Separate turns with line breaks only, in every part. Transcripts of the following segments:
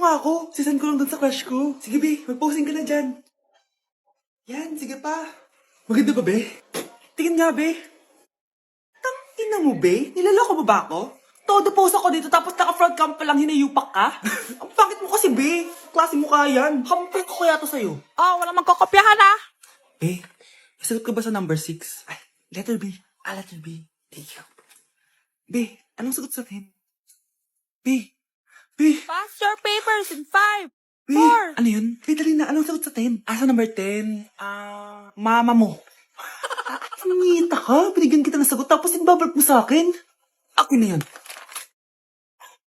nga ako. Sisend ko lang dun sa crush ko. Sige, be. Mag-posing ka na dyan. Yan, sige pa. Maganda ba, be? Tingin nga, be. Ina mo, be? Nilaloko mo ba ako? Todo post ako dito tapos naka-front cam pa lang hinayupak ka? Ang pangit mo kasi, be. Klase mo kaya yan. Hampir ko kaya to sa'yo.
Walang magkokopyahan ah.
Be, sagot ka ba sa number 6? Ay, letter B. Letter B. Thank you. Be, anong sagot sa 10? B.
Pass your papers in 5,
B.
4.
Ano yun? Be, dali na. Anong sagot sa 10? Sa number 10? Mama mo. Nangita ka? Binigyan kita ng sagot tapos inbabalik mo sa akin? Ako na yun.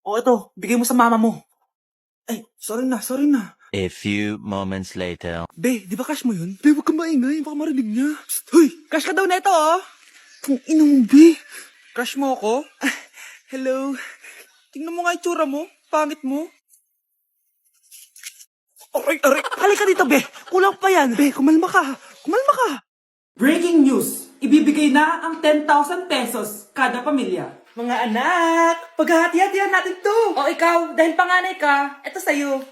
O ito, bigay mo sa mama mo. Ay, sorry na.
A few moments later.
Be, di ba cash mo yun? Be, huwag kang maingay. Baka marinig niya. Psst, hoy! Cash ka daw na ito, oh! Kung ina mo, Be. Cash mo ako? Hello? Tingnan mo nga itsura mo. Pangit mo. Aray! Halika dito, Be. Kulang pa yan. Be, kumalma ka. Breaking news! Ibibigay na ang 10,000 pesos kada pamilya. Mga anak, paghahati-hatihan natin to.
O ikaw, dahil panganay ka, eto sa'yo.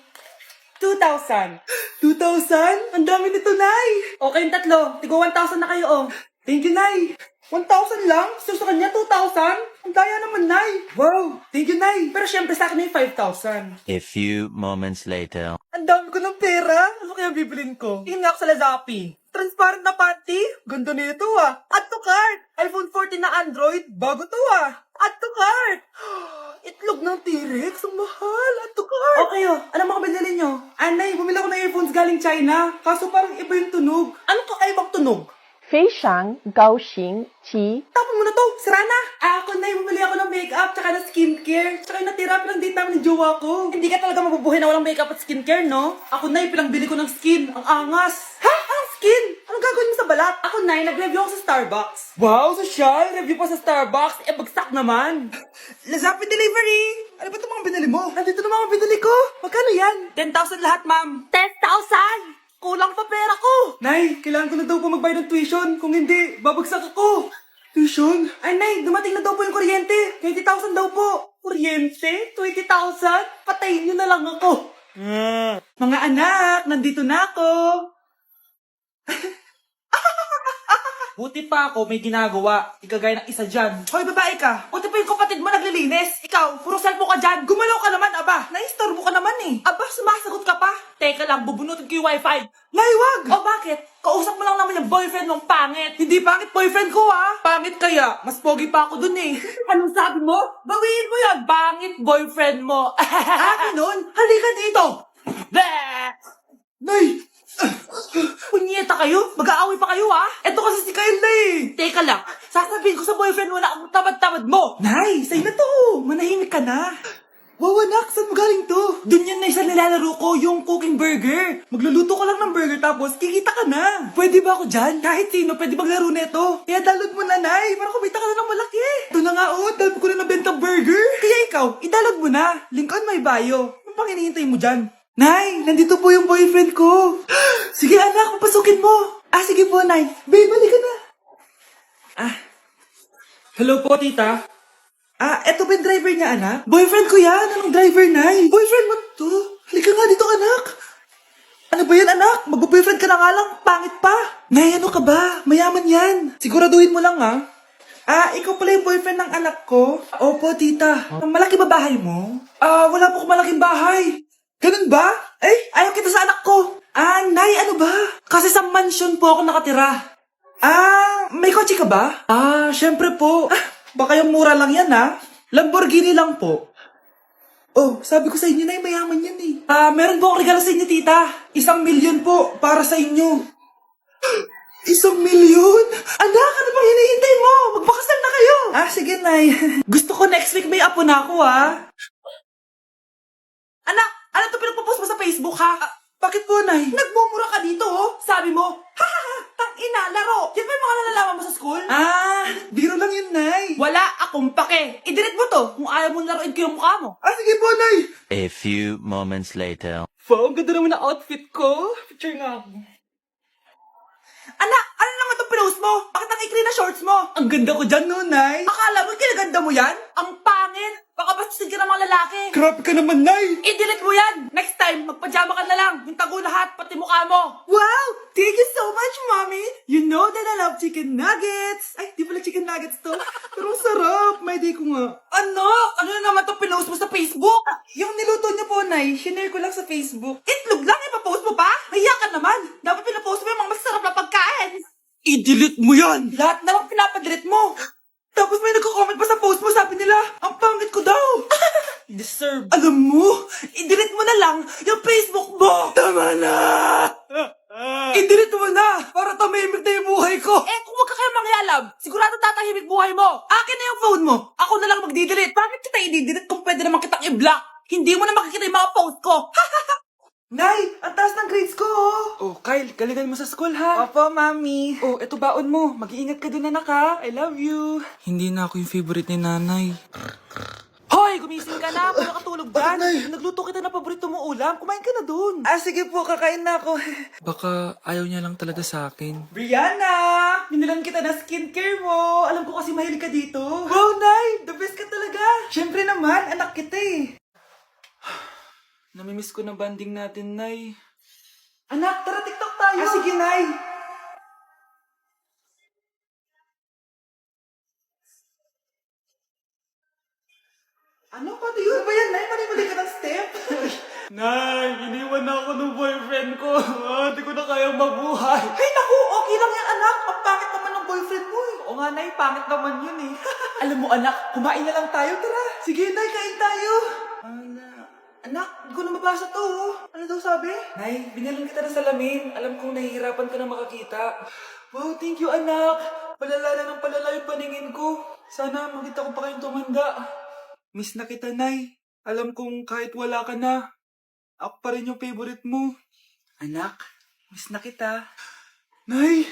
2,000.
2,000? Ang dami nito, Nay.
O kayong tatlo, tigo 1,000 na kayo oh.
Thank you, Nay. 1,000 lang? So sa kanya, 2,000? Ang daya naman, Nay. Wow, thank you, Nay.
Pero syempre sa akin yung 5,000.
A few moments later.
Ang dami ko ng pera. Ano kaya bibilin ko?
Tingin nga ako sa Lazappi.
Transparent na panty? Ganda nito ah. Add to cart. iPhone 14 na Android? Bago to ah. Add to cart. Itlog ng T-Rex? Ang mahal. Add to cart.
O kayo, ano mga binili nyo?
Anay, bumili ako ng earphones galing China. Kaso parang iba yung tunog. Anong kakaibang tunog?
非常高兴其
Tapon mo na to. Sira na.
Ako na bumili ako ng makeup, tsaka ng skincare, tsaka yung natira pinang date namin ng jowa ko. Hindi ka talaga mabubuhay na walang makeup at skincare, no?
Ako na pinangbili ko ng skin. Ang angas.
Ha? Ang skin? Anong gagawin mo sa balat? Ako na, nag-review ako sa Starbucks.
Wow, social. Review pa sa Starbucks.
Bagsak naman.
Lazapin delivery. Ano ba itong mga binili mo? Nandito na mga binili ko. Magkano yan?
10,000 lahat, ma'am. 10,000! Kulang pa pera ko.
Nay, kailangan ko na daw po magbayad ng tuition. Kung hindi, babagsak ako. Tuition?
Ay, Nay, dumating na daw po yung kuryente. 20,000 daw po. Kuryente? 20,000? Patayin niyo na lang ako.
Mga anak, nandito na ako. Buti pa ako may ginagawa. Ikagaya ng isa dyan. Hoy, babae ka. Buti pa yung kapatid mo naglilinis. Ikaw, puro cellphone ka dyan. Gumalaw ka naman, aba. Naistorbo ka naman eh. Aba, sumasagot ka pa.
Teka lang, bubunutin ko yung wifi.
Nay, wag.
O bakit? Kausap mo lang naman yung boyfriend mong pangit.
Hindi pangit boyfriend ko ah. Pangit kaya. Mas pogi pa ako dun eh.
Anong sabi mo? Bawiin mo yan. Bangit boyfriend mo.
Ganun? Halika dito.
Bleh!
Nay!
Punyeta kayo? Mag-aaway pa kayo ah?
Eto kasi si Kyle na eh.
Teka lang, sasabihin ko sa boyfriend mo na ang tamad-tamad mo.
Nay, sa'yo na to. Manahimik ka na. Wow, anak, saan mo galing to? Dun yun na isa nilalaro ko, yung cooking burger. Magluluto ka lang ng burger tapos kikita ka na. Pwede ba ako dyan? Kahit sino, pwede maglaro nito. Kaya download mo na, Nay, para kumita ka na ng malaki. Ito na nga, oh, dami ko na nabenta burger. Kaya ikaw, i-download mo na. Link on my bio. Ano pang hinihintay mo dyan? Nay, nandito po yung boyfriend ko. Sige anak, papasukin mo. Sige po, Nay. Babe, balik ka na. Hello po, tita. Eto ba yung driver niya, anak? Boyfriend ko yan. Anong driver, Nay? Boyfriend mo to? Halika nga dito, anak. Ano ba yan, anak? Magbo-boyfriend ka na nga lang. Pangit pa. Nay, ano ka ba? Mayaman yan. Siguraduhin mo lang, ha? Ikaw pala yung boyfriend ng anak ko? Opo, tita. Malaki ba bahay mo? Wala po akong malaking bahay. Ganun ba? Ayaw kita sa anak ko. Nay, ano ba? Kasi sa mansion po ako nakatira. May kotse ka ba? Syempre po. Baka yung mura lang yan, ha? Lamborghini lang po. Oh, sabi ko sa inyo na mayaman yan eh. Meron po akong regalo sa inyo, tita. 1,000,000 po para sa inyo. 1,000,000? Anak, ano bang hinihintay mo? Magpakasal na kayo. Sige, Nay. Gusto ko next week may apo na ako, ha? Anak, ano to pinagpo-post mo sa Facebook, ha? Bakit po, Nay? Nagmumura ka dito, oh. Sabi mo, tang-ina, laro. Yan ba yung mga nalalaman mo sa school? Biro lang yun, Nay.
Wala akong pake. I-delete mo to kung ayaw mo laruin ko yung mukha mo.
Sige po, Nay.
A few moments later.
Wow, ang ganda naman ng outfit ko. Picture nga ako. Anak, ano naman itong
pinost mo? Bakit ang ikli na shorts mo?
Ang ganda ko dyan, no, Nay?
Akala mo kinaganda mo yan? Ang pangit! Baka bastusin ka ng mga lalaki.
Grabe ka naman, Nay!
I-delete mo yan! Next time, magpajama ka na lang. Yung tago lahat, pati mukha mo.
Wow! Thank you so much, Mommy! You know that I love chicken nuggets! Ay, di pala chicken nuggets to. Pero ang sarap! May day ko nga.
Ano? Ano na naman to pinost mo sa Facebook?
Yung niluto niyo po, Nay, shinare ko lang sa Facebook.
Itlog lang, ipapost mo pa? Mahiya ka naman. Dapat pinapost mo yung mga masarap na pagkain.
I-delete mo yan!
Lahat na lang pinapadelete mo.
Tapos may nagko-comment pa sa post mo, sabi nila, ang pangit ko daw!
Deserve.
Alam mo,
I-delete mo na lang yung Facebook mo.
tama na! I-delete mo na! Para tamimik na yung buhay ko!
Eh, kung wag ka kaya mangyalab, sigurado tatahimik buhay mo. Akin na yung phone mo. Ako na lang magdi-delete. Bakit kita i-delete kung pwede naman kitang i-block? Hindi mo na makikita yung mga post ko.
Nay, ang taas ng grades ko, oh!
Oh, Kyle, galingan mo sa school, ha?
Opo, Mami.
Oh, eto baon mo. Mag-iingat ka dun, anak, ha? I love you.
Hindi na ako yung favorite ni Nanay.
Hoy, gumising ka na. Wala katulog dyan.
Nay?
Nagluto kita ng paborito mo ulam. Kumain ka na dun.
Ah, sige po, kakain na ako. Baka ayaw niya lang talaga sa akin.
Brianna! Binilan kita ng skincare mo. Alam ko kasi mahilig ka dito. Wow, Nay! The best ka talaga.
Siyempre naman, anak kita eh. Namimiss ko na banding natin, Nay.
Anak, tara TikTok tayo.
Ah, sige, Nay.
Ano? Paano yun?
Ano ba yan, Nay? Mali ka ng step?
Nay, iniwan na ako ng boyfriend ko. Hindi ko na kayang mabuhay.
Ay, naku, okay lang yan, anak. Ang pangit naman ng boyfriend mo eh.
Oo nga, Nay, pangit naman yun eh. Alam mo, anak, kumain na lang tayo. Tara.
Sige, Nay, kain tayo.
Anak, hindi ko na mabasa to. Oh. Ano daw sabi?
Nay, binalan kita ng salamin. Alam kong nahihirapan ka na makakita.
Wow, thank you, anak. Palala na ng palala yung paningin ko. Sana makita ko pa kayong tumanda.
Miss na kita, Nay. Alam kong kahit wala ka na, ako pa rin yung favorite mo.
Anak, miss na kita.
Nay,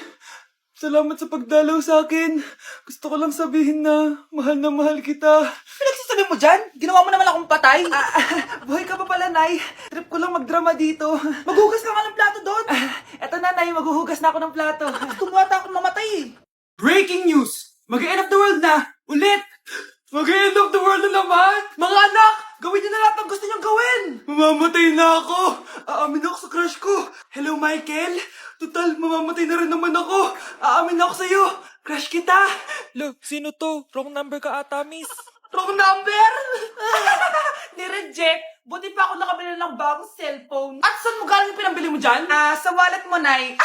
salamat sa pagdalaw sa akin. Gusto ko lang sabihin na mahal kita.
Pinagsasabi mo dyan? Ginawa mo naman akong patay.
Buhay ka pa pala, Nay. Trip ko lang magdrama dito.
Maghugas ka nga ng plato doon.
Eto na, Nay. Maghuhugas na ako ng plato.
Tumata akong mamatay eh.
Breaking news! Mag-end of the world na! Ulit! Mag-end of the world na naman!
Mga anak, gawin niyo na lahat ng gusto niyong gawin.
Mamamatay na ako! Aamin ako sa crush ko! Hello, Michael! Total, mamamatay na rin naman ako! Aamin ako sa'yo! Crush kita!
Lo, sino to? Wrong number ka ata, miss.
Wrong number! Ni-reject. Buti pa ako nakabili ng bagong cellphone. At saan mo galing yung pinambili mo dyan?
Sa wallet mo, Nay.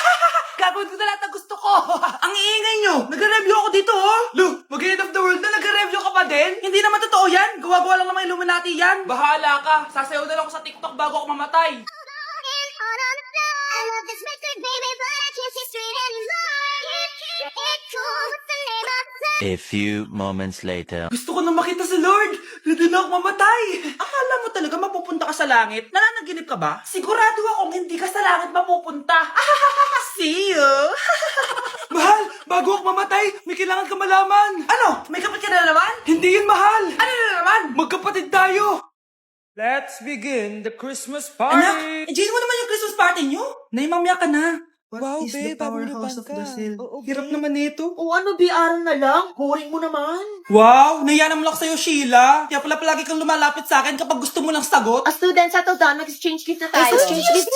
Gagawin ko na lahat ng gusto ko. Ang iingay nyo. Nagre-review ako dito, oh.
Lo, mag-end of the world na
Nagre-review ka pa din? Hindi naman totoo yan. Gawa-gawa lang naman Illuminati yan. Bahala ka. Sasayaw na lang ako sa TikTok bago ako mamatay.
I love this record, baby, but I can't see straight anymore. It's cool, what's the name of the
A few moments later.
Gusto ko na makita si Lord! Ready na ako mamatay!
Akala mo talaga mapupunta ka sa langit? Nananaginip ka ba? Sigurado akong hindi ka sa langit mapupunta. See you!
Mahal! Bago ako mamatay, may kailangan ka malaman!
Ano? May kapit ka na naman?
Hindi yun, mahal!
Ano na naman?
Magkapatid tayo!
Let's begin the Christmas
Anak,
party!
enjoy mo naman yung Christmas party nyo? Naimamya ka na.
Wow, babe, powerhouse of the cell.
Hirap naman nito.
O ano, biaran na lang? Boring mo naman.
Wow, nahiya naman ako sa'yo, Sheila. Kaya pala palagi kang lumalapit sa akin kapag gusto mo lang sagot.
A student settle down, mag-exchange gift na tayo.
Exchange gift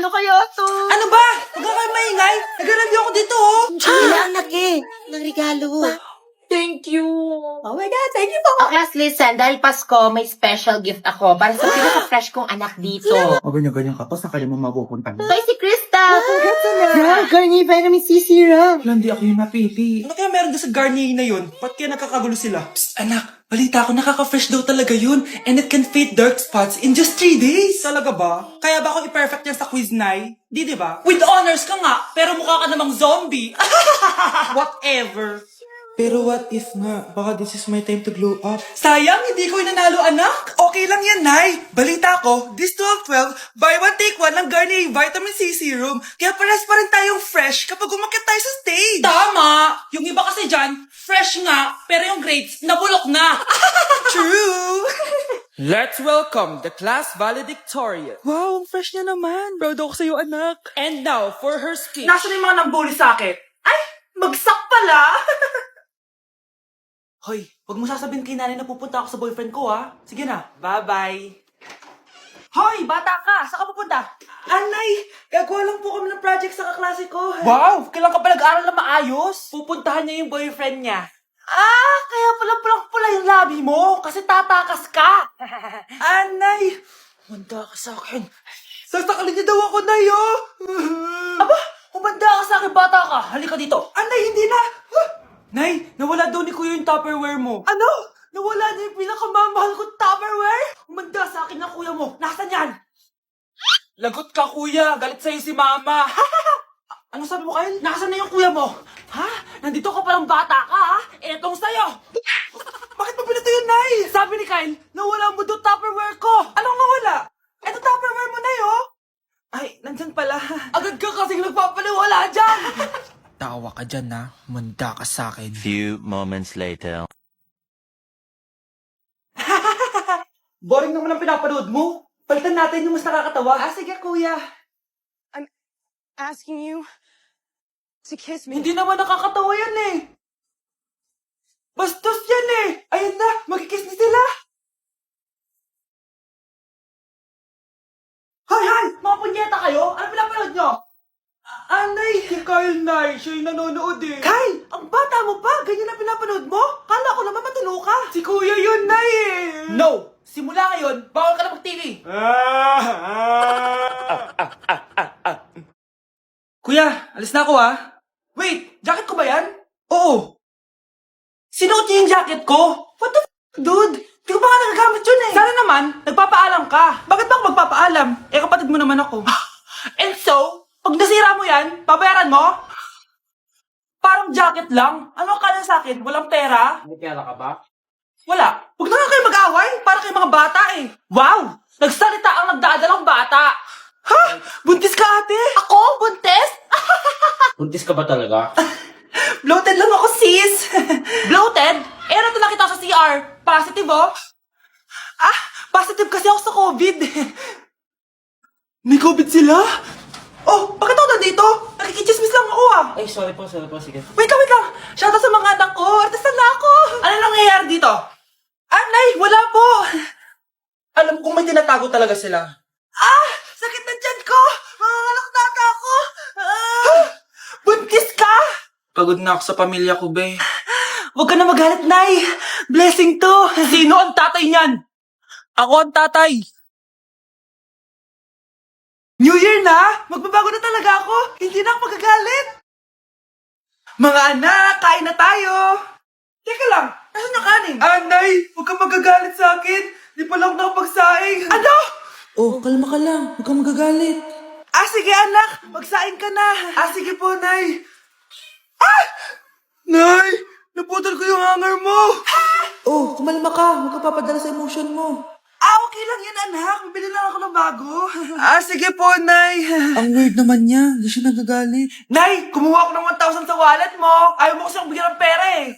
Ano kaya to?
Ano ba? Huwag ka kayo maingay. Nag-review ako dito, oh.
Kailangan ng regalo. Thank you.
Oh my God, thank you po.
Oh, class, listen. Dahil Pasko, may special gift ako para sa pinaka-fresh kong anak dito.
O ganyan-ganyan ka pa, sakali mo mapupunta mo.
Ito ay si Krista. Congrats na.
Yeah, Garnier Vitamin C Serum.
Hindi ako yung napili.
Ano kaya meron doon sa Garnier na yun? Ba't kaya nakakagulo sila?
Psst, anak, balita ko nakaka-fresh daw talaga yun. And it can fade dark spots in just 3 days.
Talaga ba? Kaya ba ako i-perfect yan sa quiz, Nay? Di ba? With honors ka nga, pero mukha ka namang zombie. Whatever.
Pero what if nga, baka this is my time to glow up.
Sayang, hindi ko inanalo, anak.
Okay lang yan, Nay. Balita ko, this 12-12, buy one take one ng Garnier Vitamin C Serum. Kaya pares pa rin tayong fresh kapag umakyat tayo sa stage.
Tama! Yung iba kasi dyan, fresh nga, pero yung grades, nabulok na.
True.
Let's welcome the class valedictorian.
Wow, ang fresh niya naman. Proud ako sa'yo, anak.
And now, for her speech.
Nasaan yung mga nambuli sa akin? Ay, Bagsak pala! Hoy, wag mo sasabihin kay nanay na pupunta ako sa boyfriend ko, ha? Sige na, bye-bye. Hoy, bata ka! Saan ka pupunta?
Anay, gagawa lang po kami ng project sa kaklase ko.
Wow! Kailan ka pa nag-aaral na maayos? Pupuntahan niya yung boyfriend niya. Ah, kaya pala pulang-pula yung labi mo kasi tatakas ka.
Anay,
Humanda ka sa akin.
sasakalin niya daw ako, Nay, oh.
Aba, humanda ka sa akin, bata ka. Halika dito.
Anay, hindi na.
Nay, nawala daw ni Kuya yung Tupperware mo.
Ano?
Nawala niya yung pinakamamahal kong Tupperware? Humanda sa akin ng kuya mo. Nasaan yan? Lagot ka, kuya. Galit sa'yo si mama. Ano sabi mo, Kyle? Nasaan na yung kuya mo? Ha? Nandito ka palang bata ka, ha? Etong sa'yo.
Bakit mo pinato yun, Nay?
Sabi ni Kyle, nawala mo doon Tupperware ko.
Anong nawala? Eto Tupperware mo, Nay, oh. Ay, nandyan pala.
Agad ka kasing nagpapaliwala dyan.
Tawa ka dyan, ha? Manda ka sa akin.
Few moments later.
Boring naman ang pinapanood mo. Palitan natin yung mas nakakatawa.
Ah, sige, kuya.
Asking you to kiss me.
Hindi naman nakakatawa yan eh. Bastos yan eh.
Ayun na, magkikiss na sila.
Hoy, hoy! Mga punyeta kayo? Ano pinapanood nyo?
Anay.
Si Kyle, Nay. Siya yung nanonood eh.
Kyle, ang bata mo pa. Ganyan na pinapanood mo? Kala ko naman matino ka.
Si Kuya yun, Nay eh. No! Simula ngayon, bawal ka na mag-TV.
Kuya, alis na ako, ah.
Wait, jacket ko ba yan?
Oo.
Sinuot niya yung jacket ko?
What the dude? Di ko pa nga nagagamit yun, eh.
Sana naman, nagpapaalam ka.
Bakit ba ako magpapaalam? Eh, kapatid mo naman ako.
And so, pag nasira mo yan, babayaran mo? Parang jacket lang. Ano ka na sa akin? Walang pera?
May pera ka ba?
Wala. Huwag na nga kayo mag-away. Para kayo mga bata eh. Wow! Nagsalita ang nagdadalang bata.
Ha? Buntis ka, ate?
Ako? Buntes?
Buntis ka ba talaga?
Bloated lang ako, sis.
Bloated? Eh, ano nakita ko sa CR? Positive oh.
Ah, positive kasi ako sa COVID. May COVID sila? Oh, bakit ako nandito? Nakikichismis lang ako, ah.
Ay, sorry po, sige.
Wait lang. Shoutout sa mga anak ko. Artista na ako.
Ano nangyayari dito?
Anay, wala po.
Alam kong may tinatago talaga sila.
Ah, sakit na tiyan ko. Manganganak na ata ako. Ah, buntis ka?
Pagod na ako sa pamilya ko, be.
Huwag ka na magalit, Nay. Blessing to.
Sino ang tatay niyan? Ako ang tatay.
New Year na! Magbabago na talaga ako! Hindi na ako magagalit! Mga anak, kain na tayo! Teka lang, nasan yung kanin? Anay, huwag kang magagalit sa akin! Di pa lang nakapagsaing! Ano? Oh, kalma ka lang. Huwag kang magagalit. Ah, sige anak! Magsaing ka na! Ah, sige po, Nay! Ah! Nay! Naputol ko yung hanger mo! Ha? Oh, kumalma ka. Huwag ka papadala sa emotion mo. Ah, okay lang yan, anak. Bibili lang ako ng bago. Ah, sige po, Nay. Ang weird naman niya. Hindi siya nagagalit.
Nay, kumuha ko ng 1,000 sa wallet mo. Ayaw mo kasi akong bigyan ng pera eh.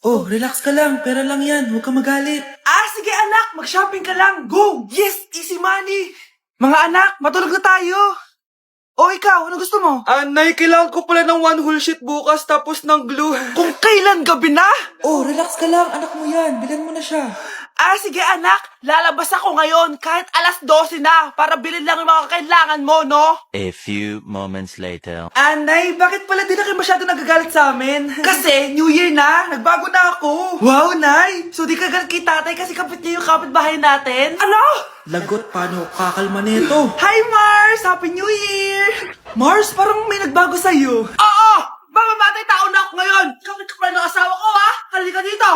Oh, relax ka lang. Pera lang yan. Huwag ka magalit. Ah, sige, anak. Mag-shopping ka lang. Go! Yes! Easy money! Mga anak, matulog na tayo. Oh, ikaw, ano gusto mo?
Nay, kailangan ko pala ng one whole sheet bukas tapos ng glue.
Kung kailan gabi na? Oh, relax ka lang. Anak mo yan. Bilan mo na siya. Ah, sige anak. Lalabas ako ngayon kahit alas 12 na para bilhin lang yung mga kailangan mo, no?
A few moments later.
Anay, bakit pala di na kayo masyado nagagalit sa amin? Kasi, New Year na, nagbago na ako. Wow, Nay! So di ka galit kay tatay kasi kapit niya yung kapitbahay natin? Ano? Lagot, paano kakalma nito? Hi, Mars! Happy New Year! Mars, parang may nagbago sa'yo.
Oo! Mamamatay tao na ako ngayon! Kapit ka pala ng asawa ko, ha? Halika dito!